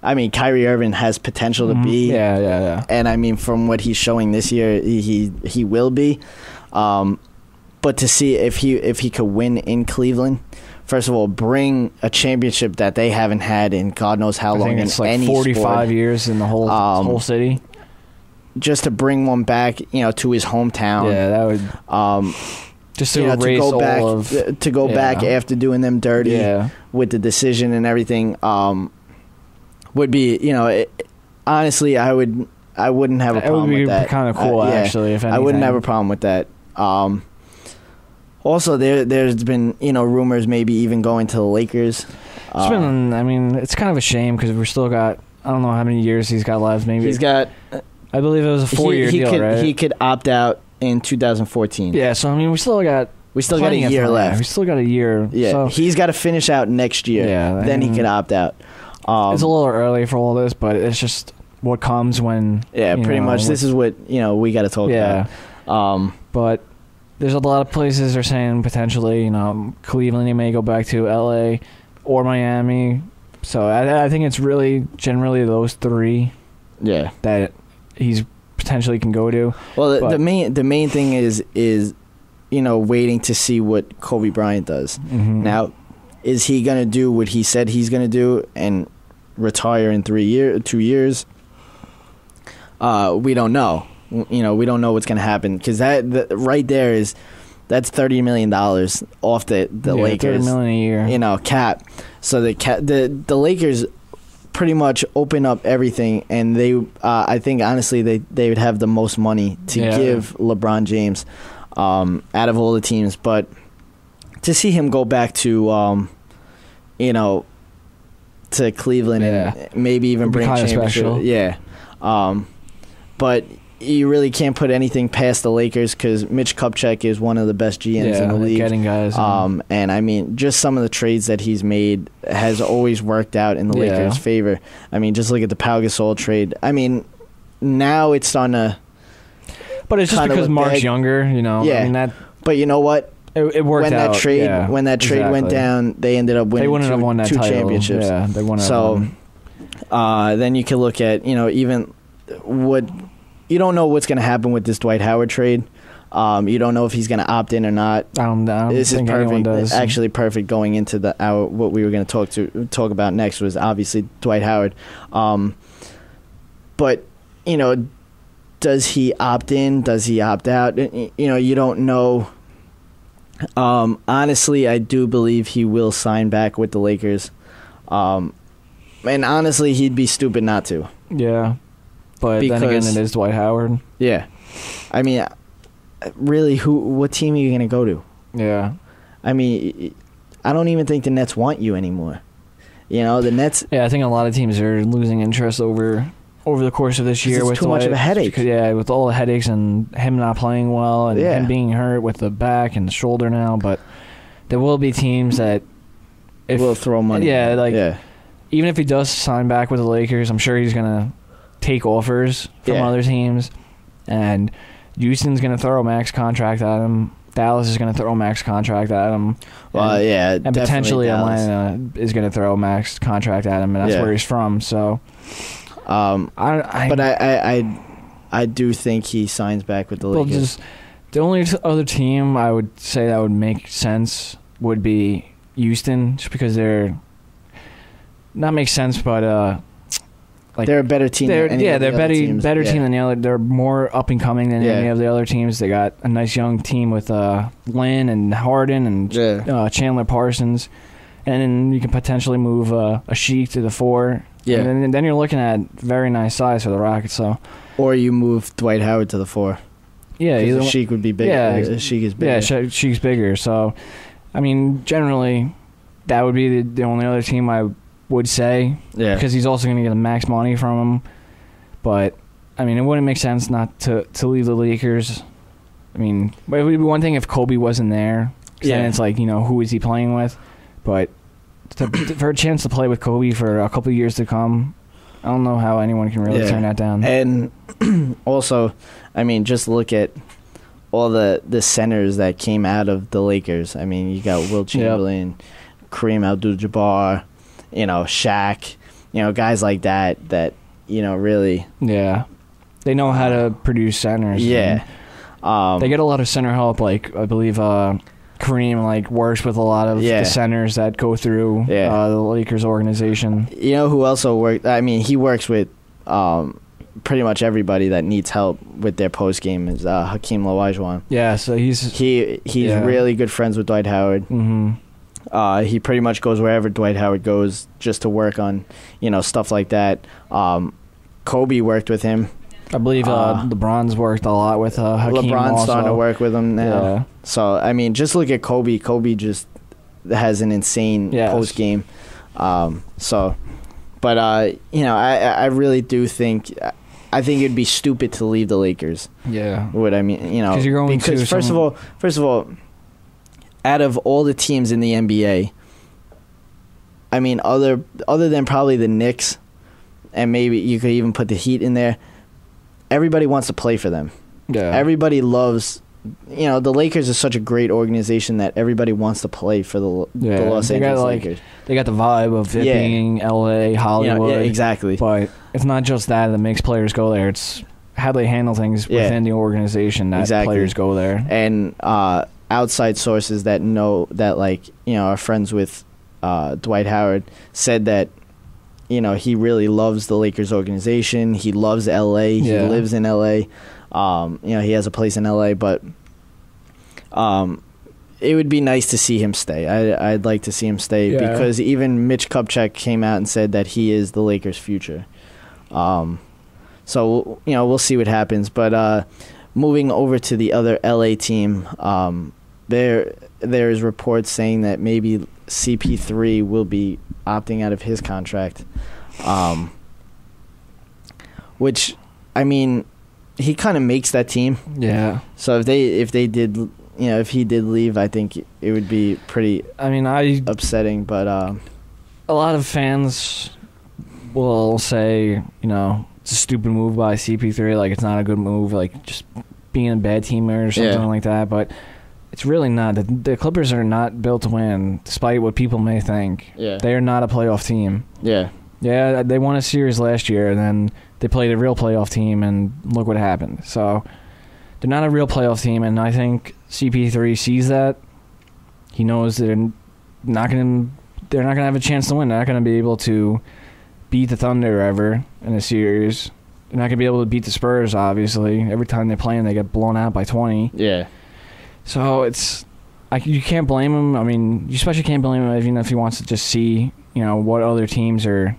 Speaker 3: I mean, Kyrie Irving has potential to be.
Speaker 5: Yeah.
Speaker 3: And I mean, from what he's showing this year, he will be. But to see if he could win in Cleveland, first of all, bring a championship that they haven't had in God knows how long.
Speaker 5: I think it's
Speaker 3: in
Speaker 5: like
Speaker 3: any
Speaker 5: 45
Speaker 3: sport.
Speaker 5: years in the whole city.
Speaker 3: Just to bring one back, to his hometown.
Speaker 5: Yeah, that would. Just to erase
Speaker 3: to go
Speaker 5: all
Speaker 3: back,
Speaker 5: of
Speaker 3: to go back after doing them dirty with the decision and everything, would be honestly I wouldn't have a problem with that.
Speaker 5: It would be kind of cool actually. If anything.
Speaker 3: I wouldn't have a problem with that. Also, there's been rumors maybe even going to the Lakers.
Speaker 5: It's been, I mean, it's kind of a shame because we're still got, I don't know how many years he's got left. Maybe
Speaker 3: he's got.
Speaker 5: I believe it was a 4-year deal, right?
Speaker 3: He could opt out in 2014.
Speaker 5: Yeah, so I mean, we still got
Speaker 3: a year left.
Speaker 5: We still got a year.
Speaker 3: Yeah,
Speaker 5: so.
Speaker 3: he's got to finish out next year. Yeah, then he could opt out.
Speaker 5: It's a little early for all this, but it's just what comes when.
Speaker 3: Yeah, pretty much. This is what we got to talk about.
Speaker 5: But there's a lot of places they're saying potentially, Cleveland, he may go back to LA or Miami. So I think it's really generally those three.
Speaker 3: Yeah,
Speaker 5: that he's potentially can go to.
Speaker 3: Well, the main thing is waiting to see what Kobe Bryant does. Mm-hmm. Now, is he gonna do what he said he's gonna do and retire in 2 years? We don't know. We don't know what's gonna happen because that right there that's $30 million off the Lakers.
Speaker 5: $30 million a year.
Speaker 3: Cap. So the Lakers pretty much open up everything, and they I think honestly they would have the most money to give LeBron James out of all the teams. But to see him go back to to Cleveland and maybe even bring championship, but you really can't put anything past the Lakers because Mitch Kupchak is one of the best GMs in the league.
Speaker 5: Getting guys.
Speaker 3: And I mean, just some of the trades that he's made has always worked out in the Lakers' favor. I mean, just look at the Pau Gasol trade. I mean, now it's starting to.
Speaker 5: But it's just because Mark's younger,
Speaker 3: Yeah.
Speaker 5: I mean,
Speaker 3: but you know what?
Speaker 5: It worked
Speaker 3: when
Speaker 5: out.
Speaker 3: When that trade went down, they ended up winning.
Speaker 5: They wouldn't have won that
Speaker 3: two
Speaker 5: title.
Speaker 3: championships.
Speaker 5: Yeah, they wouldn't
Speaker 3: have won. Then you can look at even what. You don't know what's going to happen with this Dwight Howard trade. You don't know if he's going to opt in or not.
Speaker 5: I don't
Speaker 3: this
Speaker 5: think
Speaker 3: is
Speaker 5: anyone does.
Speaker 3: Actually perfect going into what we were going to talk about next was obviously Dwight Howard. But does he opt in? Does he opt out? You don't know. Honestly, I do believe he will sign back with the Lakers. And honestly, he'd be stupid not to.
Speaker 5: Yeah. But then again, it is Dwight Howard.
Speaker 3: Yeah. I mean, really, what team are you going to go to?
Speaker 5: Yeah.
Speaker 3: I mean, I don't even think the Nets want you anymore. The Nets...
Speaker 5: Yeah, I think a lot of teams are losing interest over the course of this year.
Speaker 3: It's
Speaker 5: with
Speaker 3: too much of a headache.
Speaker 5: Yeah, with all the headaches and him not playing well and him being hurt with the back and the shoulder now. But there will be teams that...
Speaker 3: will throw money.
Speaker 5: Yeah, even if he does sign back with the Lakers, I'm sure he's going to take offers from other teams, and Houston's going to throw a max contract at him. Dallas is going to throw a max contract at him.
Speaker 3: Well,
Speaker 5: and potentially Atlanta is going to throw a max contract at him, and that's where he's from. So,
Speaker 3: but I do think he signs back with the Lakers.
Speaker 5: Well, just the only other team I would say that would make sense would be Houston, just because they're not make sense, but.
Speaker 3: They're a better team.
Speaker 5: They're better team than the other. They're more up and coming than any of the other teams. They got a nice young team with Lynn and Harden and Chandler Parsons, and then you can potentially move a Sheik to the 4. Yeah, and then you're looking at very nice size for the Rockets. So,
Speaker 3: or you move Dwight Howard to the 4.
Speaker 5: Yeah,
Speaker 3: Sheik would be bigger. Yeah, Sheik is bigger.
Speaker 5: Yeah, Sheik's bigger. So, I mean, generally, that would be the only other team I would say, because he's also going to get the max money from him. But I mean, it wouldn't make sense not to leave the Lakers. I mean, it would be one thing if Kobe wasn't there. Then it's like, who is he playing with? But for a chance to play with Kobe for a couple of years to come, I don't know how anyone can really turn that down.
Speaker 3: And also, I mean, just look at all the centers that came out of the Lakers. I mean, you got Wilt Chamberlain, Kareem Abdul-Jabbar, Shaq, guys like that, really.
Speaker 5: Yeah. They know how to produce centers.
Speaker 3: Yeah.
Speaker 5: They get a lot of center help. Like I believe Kareem works with a lot of the centers that go through the Lakers organization.
Speaker 3: You know who also worked? I mean, he works with pretty much everybody that needs help with their post game. Is Hakeem Olajuwon.
Speaker 5: Yeah, so he's
Speaker 3: really good friends with Dwight Howard.
Speaker 5: Mm-hmm.
Speaker 3: He pretty much goes wherever Dwight Howard goes just to work on stuff like that. Kobe worked with him.
Speaker 5: I believe LeBron's worked a lot with Hakeem.
Speaker 3: LeBron's
Speaker 5: also
Speaker 3: starting to work with him now.
Speaker 5: Yeah.
Speaker 3: So I mean, just look at Kobe. Kobe just has an insane post game. But I really do think. I think it'd be stupid to leave the Lakers.
Speaker 5: Yeah.
Speaker 3: What I mean,
Speaker 5: because you're going to
Speaker 3: first of all, out of all the teams in the NBA, I mean, other than probably the Knicks, and maybe you could even put the Heat in there, everybody wants to play for them.
Speaker 5: Yeah.
Speaker 3: Everybody loves. The Lakers is such a great organization that everybody wants to play for the Los Angeles Lakers.
Speaker 5: They got the vibe of it being L.A., Hollywood.
Speaker 3: Exactly.
Speaker 5: But it's not just that makes players go there. It's how they handle things within the organization that players go there.
Speaker 3: And outside sources that know that, are friends with Dwight Howard said that, he really loves the Lakers organization. He loves L.A. He lives in L.A. He has a place in L.A., but it would be nice to see him stay. I'd like to see him stay because even Mitch Kupchak came out and said that he is the Lakers' future. So we'll see what happens. But moving over to the other L.A. team, there is reports saying that maybe CP3 will be opting out of his contract, which I mean. He kind of makes that team.
Speaker 5: Yeah.
Speaker 3: So if he did leave, I think it would be pretty. I mean, upsetting, but
Speaker 5: a lot of fans will say, it's a stupid move by CP3. Like it's not a good move. Like just being a bad teammate or something like that. But it's really not. The Clippers are not built to win, despite what people may think.
Speaker 3: Yeah.
Speaker 5: They are not a playoff team.
Speaker 3: Yeah.
Speaker 5: Yeah, they won a series last year, and then they played a real playoff team, and look what happened. So they're not a real playoff team, and I think CP3 sees that. He knows they're not going to have a chance to win. They're not going to be able to beat the Thunder ever in a series. They're not going to be able to beat the Spurs, obviously. Every time they play them, they get blown out by 20.
Speaker 3: Yeah.
Speaker 5: So you can't blame him. I mean, you especially can't blame him even if he wants to just see, what other teams are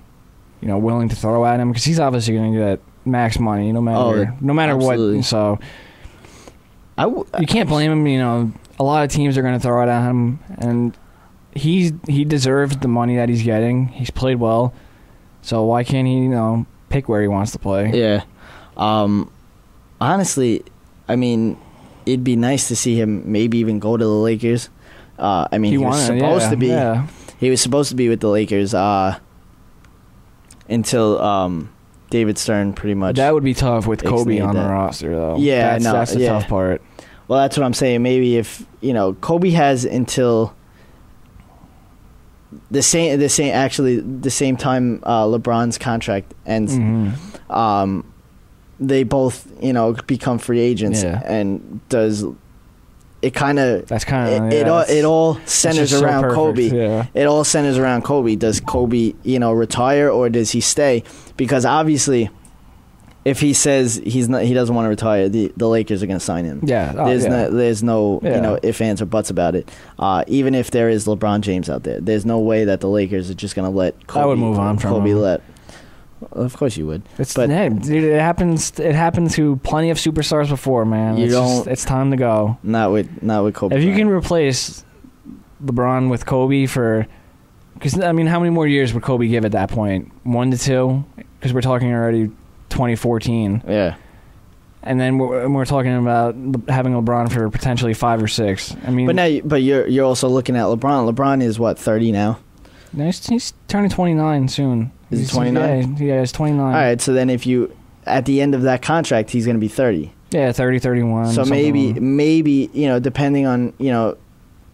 Speaker 5: willing to throw at him, because he's obviously going to get max money no matter what. So you can't blame him. A lot of teams are going to throw it at him, and he deserves the money that he's getting. He's played well, so why can't he pick where he wants to play?
Speaker 3: Yeah. Honestly, I mean, it'd be nice to see him maybe even go to the Lakers. I mean, he was supposed to be. Yeah. He was supposed to be with the Lakers. Until David Stern pretty much.
Speaker 5: That would be tough with Kobe on the roster, though.
Speaker 3: Yeah,
Speaker 5: that's the tough part.
Speaker 3: Well, that's what I'm saying. Maybe if Kobe has until the same time LeBron's contract ends.
Speaker 5: Mm-hmm.
Speaker 3: They both become free agents, and does. It kind of it all centers around Kobe.
Speaker 5: Yeah.
Speaker 3: It all centers around Kobe. Does Kobe retire, or does he stay? Because obviously, if he says he doesn't want to retire, the Lakers are going to sign him.
Speaker 5: Yeah,
Speaker 3: there's no ifs, ands, or buts about it. Even if there is LeBron James out there, there's no way that the Lakers are just going to let Kobe.
Speaker 5: I would move on from him.
Speaker 3: Of course you would.
Speaker 5: It happens. It happened to plenty of superstars before, man. It's time to go.
Speaker 3: Not with Kobe.
Speaker 5: If you can replace LeBron with Kobe because I mean, how many more years would Kobe give at that point? 1 to 2? Because we're talking already 2014.
Speaker 3: Yeah.
Speaker 5: And then we're talking about having LeBron for potentially 5 or 6. I mean,
Speaker 3: but you're also looking at LeBron. LeBron is what, 30 now?
Speaker 5: No, he's turning 29 soon.
Speaker 3: Is he 29?
Speaker 5: Yeah, he's 29.
Speaker 3: All right, so then at the end of that contract, he's going to be 30.
Speaker 5: Yeah, 30, 31.
Speaker 3: So maybe depending on,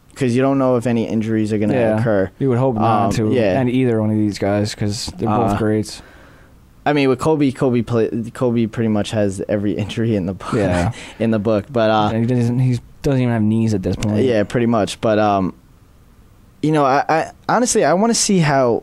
Speaker 3: because you don't know if any injuries are going to occur.
Speaker 5: You would hope not to. Yeah. And either one of these guys, because they're both greats.
Speaker 3: I mean, with Kobe pretty much has every injury in the book.
Speaker 5: Yeah.
Speaker 3: In the book, but
Speaker 5: he doesn't even have knees at this point.
Speaker 3: Yeah, pretty much. But I honestly I want to see how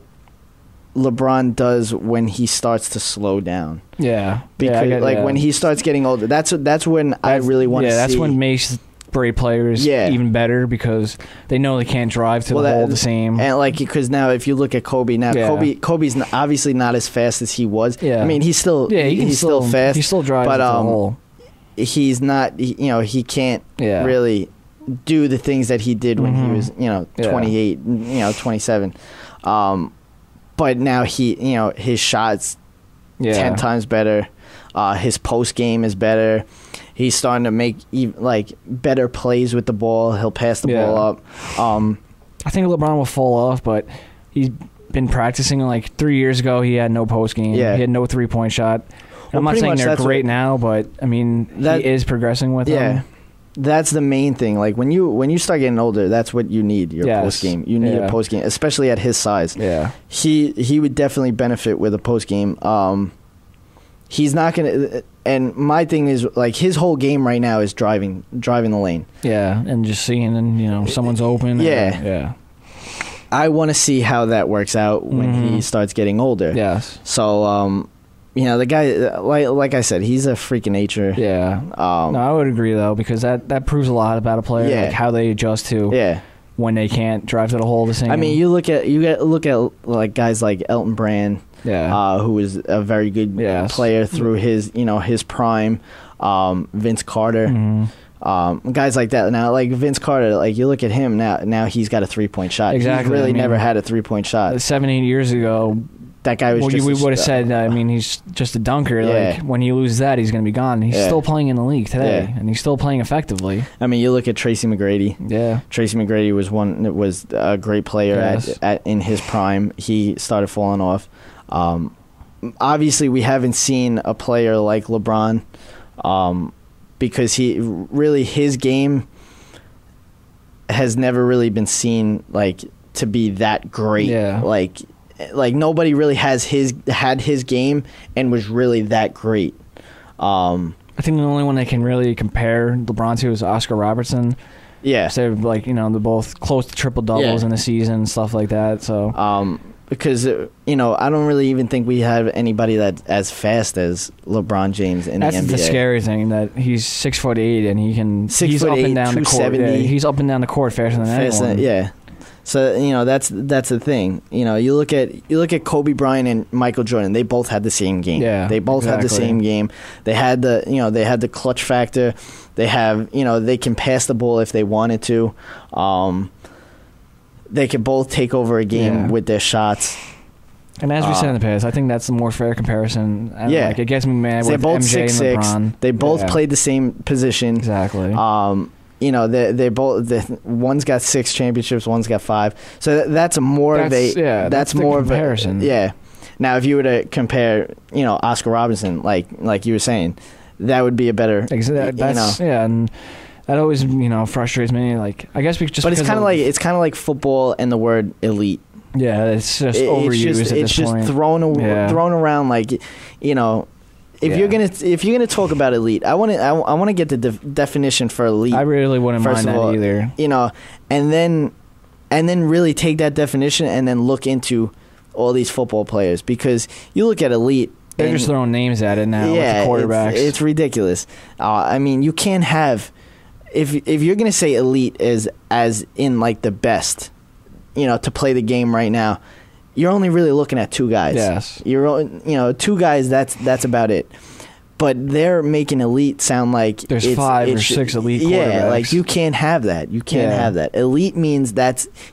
Speaker 3: LeBron does when he starts to slow down.
Speaker 5: Yeah,
Speaker 3: because when he starts getting older, that's when I really want to see.
Speaker 5: Yeah, that's when makes great players even better because they know they can't drive to the hole the same.
Speaker 3: And because now if you look at Kobe now, Kobe's obviously not as fast as he was.
Speaker 5: Yeah.
Speaker 3: I mean he's still
Speaker 5: he's
Speaker 3: still fast.
Speaker 5: He still drives to the hole.
Speaker 3: He's not. He can't really do the things that he did when he was 28, 27. But now his shots 10 times better. His post game is better. He's starting to make better plays with the ball. He'll pass the ball up.
Speaker 5: I think LeBron will fall off, but he's been practicing. 3 years ago, he had no post game.
Speaker 3: Yeah.
Speaker 5: He had no 3-point shot. I'm not saying they're great now, but I mean he is progressing with them.
Speaker 3: Yeah, that's the main thing. When you start getting older, that's what you need. Your post game. You need a post game, especially at his size.
Speaker 5: Yeah,
Speaker 3: he would definitely benefit with a post game. He's not gonna. And my thing is his whole game right now is driving the lane.
Speaker 5: Yeah, and just seeing and someone's open.
Speaker 3: Yeah. I want to see how that works out when he starts getting older.
Speaker 5: Yes.
Speaker 3: So the guy, like I said, he's a freak of nature.
Speaker 5: Yeah. No, I would agree though because that proves a lot about a player, how they adjust to when they can't drive to the hole the same.
Speaker 3: I mean, you look at guys like Elton Brand, who was a very good player through his prime. Vince Carter. Guys like that. Now, Vince Carter, you look at him now he's got a 3-point shot.
Speaker 5: Exactly.
Speaker 3: He's really never had a 3-point shot.
Speaker 5: 7-8 years ago,
Speaker 3: that guy was
Speaker 5: we would have said, I mean, he's just a dunker. When he loses that, he's going to be gone. He's still playing in the league today, and he's still playing effectively.
Speaker 3: I mean, you look at Tracy McGrady.
Speaker 5: Yeah.
Speaker 3: Tracy McGrady was a great player in his prime. He started falling off. Obviously, we haven't seen a player like LeBron because his game has never really been seen to be that great.
Speaker 5: Yeah.
Speaker 3: Nobody really had his game and was really that great.
Speaker 5: I think the only one they can really compare LeBron to is Oscar Robertson.
Speaker 3: Yeah.
Speaker 5: So they're both close to triple doubles in the season, stuff like that. So
Speaker 3: because I don't really even think we have anybody that's as fast as LeBron James in the NBA.
Speaker 5: That's the scary thing, that he's 6'8" and he's up and down the court. Yeah, he's up and down the court faster than anyone.
Speaker 3: Yeah. So that's the thing. You look at Kobe Bryant and Michael Jordan. They both had the same game.
Speaker 5: Yeah,
Speaker 3: they both had the same game. They had the clutch factor. They have they can pass the ball if they wanted to. They could both take over a game with their shots.
Speaker 5: And as we said in the past, I think that's a more fair comparison. And it gets me mad with
Speaker 3: both
Speaker 5: MJ
Speaker 3: 6'6".
Speaker 5: and LeBron.
Speaker 3: They both played the same position.
Speaker 5: Exactly.
Speaker 3: They both. One's got 6 championships. One's got 5. So that's more of a
Speaker 5: comparison.
Speaker 3: Yeah. Now, if you were to compare, Oscar Robertson, like you were saying, that would be a better.
Speaker 5: And that always frustrates me. I guess
Speaker 3: but it's kind of like football and the word elite.
Speaker 5: Yeah, it's just overused at this point.
Speaker 3: It's just thrown around If you're gonna talk about elite, I want to get the definition for elite.
Speaker 5: I really wouldn't mind that either.
Speaker 3: And then really take that definition and then look into all these football players, because you look at elite.
Speaker 5: They're just throwing names at it now with the quarterbacks.
Speaker 3: It's ridiculous. I mean, you can't have if you're gonna say elite as in the best, to play the game right now. You're only really looking at 2 guys.
Speaker 5: Yes.
Speaker 3: You're 2 guys. That's about it. But they're making elite sound like
Speaker 5: there's 5 or 6 elite quarterbacks.
Speaker 3: Yeah, you can't have that. You can't have that. Elite means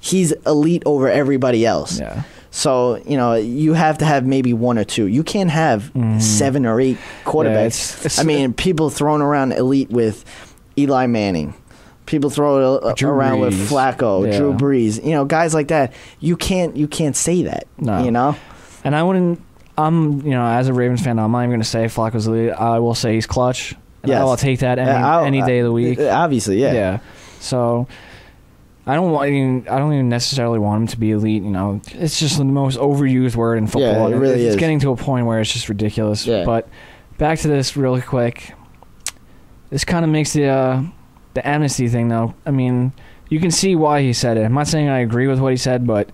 Speaker 3: he's elite over everybody else.
Speaker 5: Yeah.
Speaker 3: So you have to have maybe 1 or 2. You can't have 7 or 8 quarterbacks. I mean, people throwing around elite with Eli Manning. People throw it around with Flacco, Drew Brees, guys like that. You can't say that.
Speaker 5: No. And I wouldn't. As a Ravens fan, I'm not even going to say Flacco's elite. I will say he's clutch. And I'll take that any day of the week.
Speaker 3: Obviously, yeah.
Speaker 5: Yeah. So I don't even necessarily want him to be elite. You know, it's just the most overused word in football.
Speaker 3: Yeah, it really
Speaker 5: it's
Speaker 3: is.
Speaker 5: getting to a point where it's just ridiculous.
Speaker 3: Yeah.
Speaker 5: But back to this really quick. This kind of makes the amnesty thing, though. I mean, you can see why he said it. I'm not saying I agree with what he said, but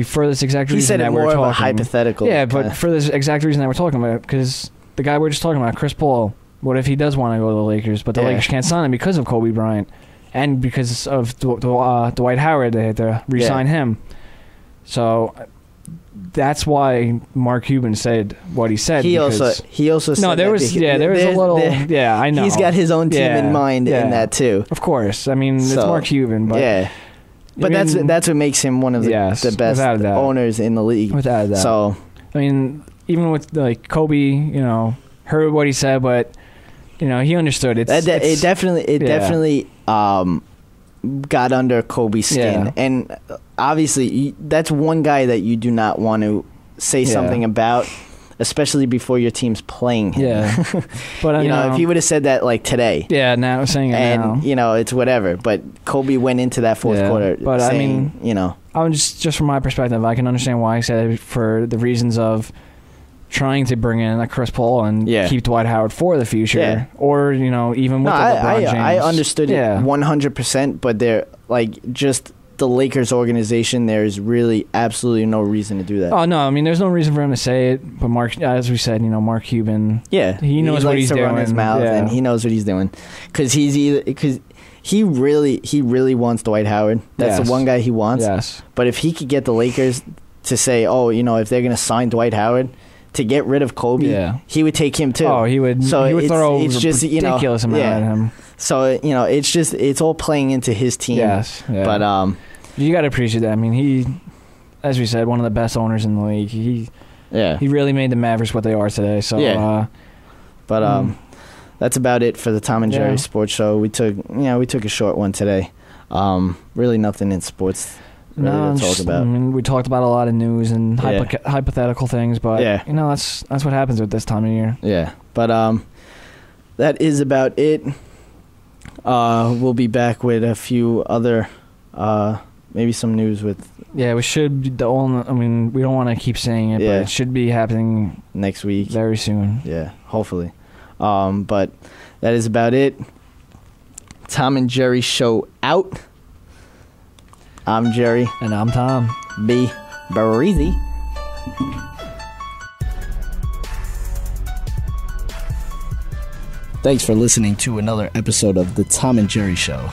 Speaker 5: for this exact reason
Speaker 3: He said it
Speaker 5: that
Speaker 3: more
Speaker 5: we're
Speaker 3: of
Speaker 5: talking,
Speaker 3: a hypothetical.
Speaker 5: Yeah, but for this exact reason that we're talking about, because the guy we're just talking about, Chris Paul, what if he does want to go to the Lakers, but the Lakers can't sign him because of Kobe Bryant and because of Dwight Howard? They had to re-sign him. So that's why Mark Cuban said what he said.
Speaker 3: He also said
Speaker 5: no, there was a little I know
Speaker 3: he's got his own team in mind in that too.
Speaker 5: Of course, I mean it's Mark Cuban, but
Speaker 3: but that's what makes him one of the best owners in the league.
Speaker 5: Without a doubt.
Speaker 3: So
Speaker 5: I mean, even with like Kobe, you know, heard what he said, but you know he understood it.
Speaker 3: It definitely got under Kobe's skin, and obviously that's one guy that you do not want to say something about, especially before your team's playing him.
Speaker 5: Yeah, but
Speaker 3: you know, if he would have said that like today,
Speaker 5: now saying it
Speaker 3: and
Speaker 5: now,
Speaker 3: you know, it's whatever. But Kobe went into that fourth quarter,
Speaker 5: but
Speaker 3: saying,
Speaker 5: I mean,
Speaker 3: you know,
Speaker 5: I'm just from my perspective, I can understand why he said it for the reasons of trying to bring in a Chris Paul and keep Dwight Howard for the future, or you know, even with LeBron James.
Speaker 3: I understood it 100%, but they're like just the Lakers organization. There's really absolutely no reason to do that.
Speaker 5: Oh no, I mean, there's no reason for him to say it. But Mark, as we said, you know, Mark Cuban, he knows what he's doing. Run his mouth,
Speaker 3: and he knows what he's doing because he really wants Dwight Howard. That's the one guy he wants.
Speaker 5: Yes,
Speaker 3: but if he could get the Lakers to say, oh, you know, if they're gonna sign Dwight Howard to get rid of Kobe, he would take him too.
Speaker 5: Oh, he would. So he would throw a ridiculous amount at him.
Speaker 3: So you know, it's all playing into his team.
Speaker 5: Yes,
Speaker 3: but
Speaker 5: you got to appreciate that. I mean, he, as we said, one of the best owners in the league. He really made the Mavericks what they are today. So
Speaker 3: but that's about it for the Tom and Jerry Sports Show. We took a short one today. Really nothing in sports. To talk about.
Speaker 5: I mean, we talked about a lot of news and hypothetical things, but you know, that's what happens with this time of year.
Speaker 3: Yeah, but that is about it. We'll be back with a few other, maybe some news with. Yeah,
Speaker 5: we should. I mean, we don't want to keep saying it, but it should be happening
Speaker 3: next week,
Speaker 5: very soon.
Speaker 3: Yeah, hopefully. But that is about it. Tom and Jerry Show out. I'm Jerry.
Speaker 5: And I'm Tom.
Speaker 3: Be breezy. Thanks for listening to another episode of The Tom and Jerry Show.